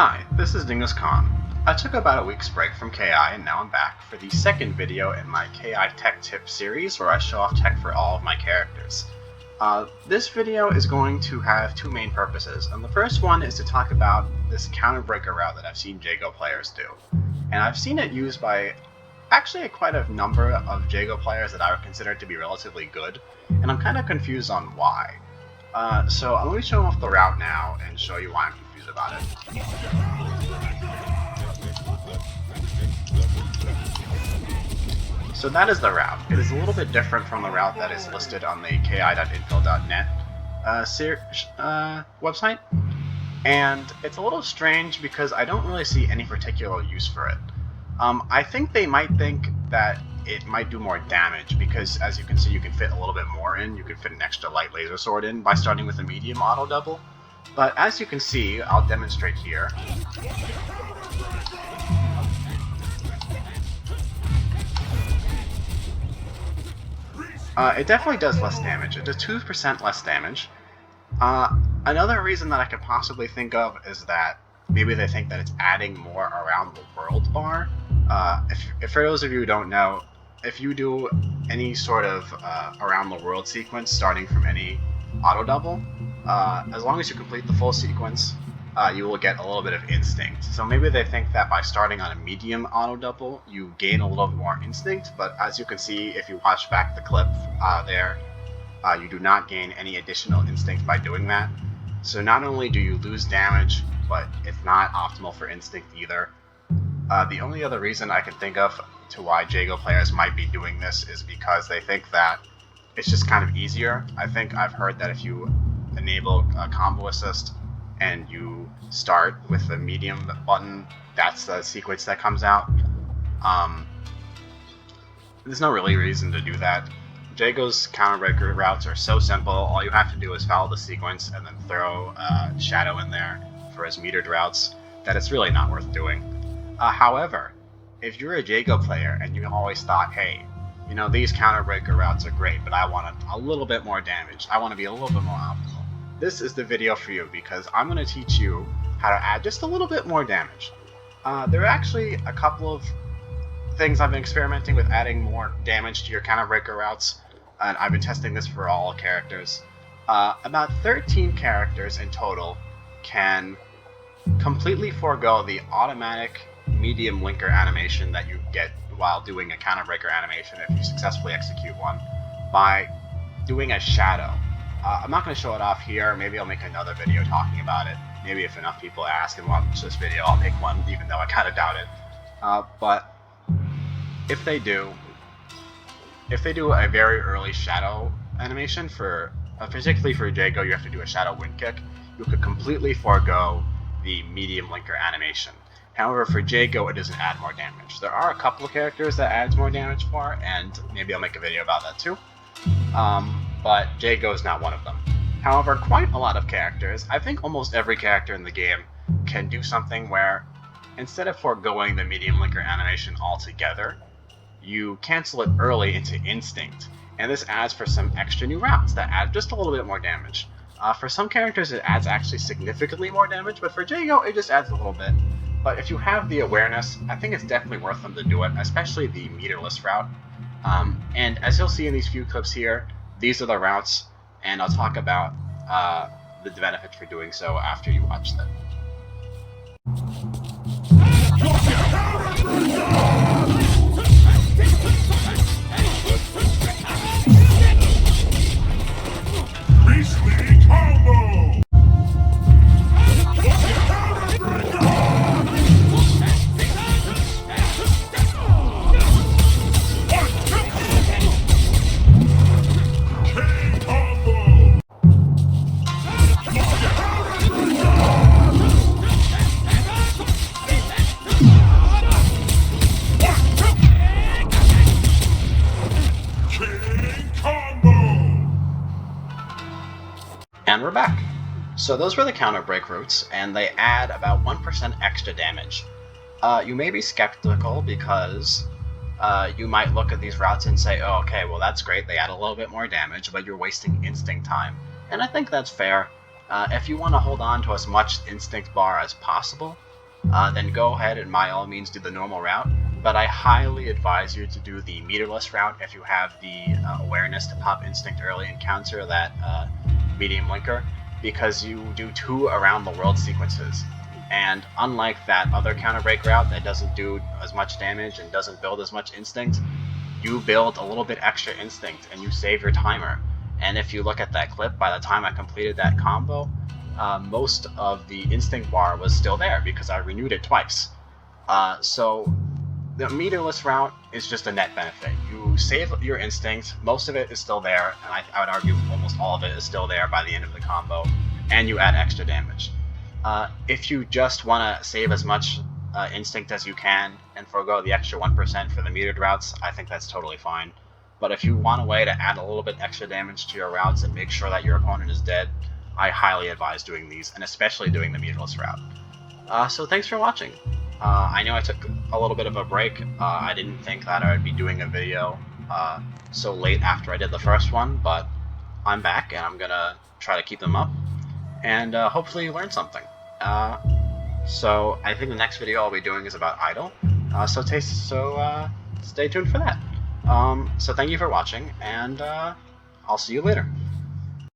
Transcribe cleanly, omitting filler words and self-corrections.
Hi, this is Dingus Khan. I took about a week's break from KI and now I'm back for the second video in my KI Tech Tip series where I show off tech for all of my characters. This video is going to have two main purposes, and the first one is to talk about this counterbreaker route that I've seen Jago players do. And I've seen it used by actually quite a number of Jago players that I would consider to be relatively good, and I'm kind of confused on why. So let me show off the route now and show you why I'm confused about it. So that is the route. It is a little bit different from the route that is listed on the ki.infil.net website, and it's a little strange because I don't really see any particular use for it. I think they might think that it might do more damage because, as you can see, you can fit a little bit more in. You can fit an extra light laser sword in by starting with a medium auto double. But as you can see, I'll demonstrate here. It definitely does less damage. It does 2% less damage. Another reason that I could possibly think of is that maybe they think that it's adding more around the world bar. If for those of you who don't know, if you do any sort of around the world sequence starting from any auto double, as long as you complete the full sequence, you will get a little bit of instinct. So maybe they think that by starting on a medium auto double, you gain a little bit more instinct, but as you can see if you watch back the clip you do not gain any additional instinct by doing that. So not only do you lose damage, but it's not optimal for instinct either. The only other reason I can think of to why Jago players might be doing this is because they think that it's just kind of easier. I think I've heard that if you enable a combo assist and you start with the medium button, that's the sequence that comes out. There's no really reason to do that. Jago's counterbreaker routes are so simple. All you have to do is follow the sequence and then throw Shadow in there for his metered routes, that it's really not worth doing. However, if you're a Jago player and you always thought, hey, you know, these counterbreaker routes are great, but I want a little bit more damage, I want to be a little bit more optimal, this is the video for you, because I'm going to teach you how to add just a little bit more damage. There are actually a couple of things I've been experimenting with adding more damage to your counterbreaker routes, and I've been testing this for all characters. About 13 characters in total can completely forego the automatic medium linker animation that you get while doing a counterbreaker animation if you successfully execute one by doing a shadow. I'm not going to show it off here. Maybe I'll make another video talking about it. Maybe if enough people ask and watch this video, I'll make one, even though I kind of doubt it. But if they do a very early shadow animation, for particularly for Jago, you have to do a shadow wind kick. You could completely forego the medium linker animation. However, for Jago, it doesn't add more damage. There are a couple of characters that adds more damage for, and maybe I'll make a video about that too. But Jago is not one of them. However, quite a lot of characters, I think almost every character in the game, can do something where instead of foregoing the medium linker animation altogether, you cancel it early into instinct, and this adds for some extra new routes that add just a little bit more damage. For some characters it adds actually significantly more damage, but for Jago it just adds a little bit. But if you have the awareness, I think it's definitely worth them to do it, especially the meterless route. And as you'll see in these few clips here, these are the routes, and I'll talk about the benefits for doing so after you watch them. And we're back. So those were the counter break routes, and they add about 1% extra damage. You may be skeptical because you might look at these routes and say, oh, okay, well that's great, they add a little bit more damage, but you're wasting instinct time. And I think that's fair. If you want to hold on to as much instinct bar as possible, then go ahead and by all means do the normal route. But I highly advise you to do the meterless route if you have the awareness to pop instinct early and counter that medium linker, because you do 2 around the world sequences. And unlike that other counter break route that doesn't do as much damage and doesn't build as much instinct, you build a little bit extra instinct and you save your timer. And if you look at that clip, by the time I completed that combo, most of the instinct bar was still there because I renewed it twice. So the meterless route is just a net benefit. You save your instinct, most of it is still there, and I would argue almost all of it is still there by the end of the combo, and you add extra damage. If you just want to save as much instinct as you can and forego the extra 1% for the metered routes, I think that's totally fine. But if you want a way to add a little bit extra damage to your routes and make sure that your opponent is dead, I highly advise doing these, and especially doing the meterless route. So thanks for watching. I know I took a little bit of a break. I didn't think that I would be doing a video so late after I did the first one, but I'm back and I'm gonna try to keep them up, and hopefully you learned something. So I think the next video I'll be doing is about idle, so stay tuned for that. So thank you for watching, and I'll see you later.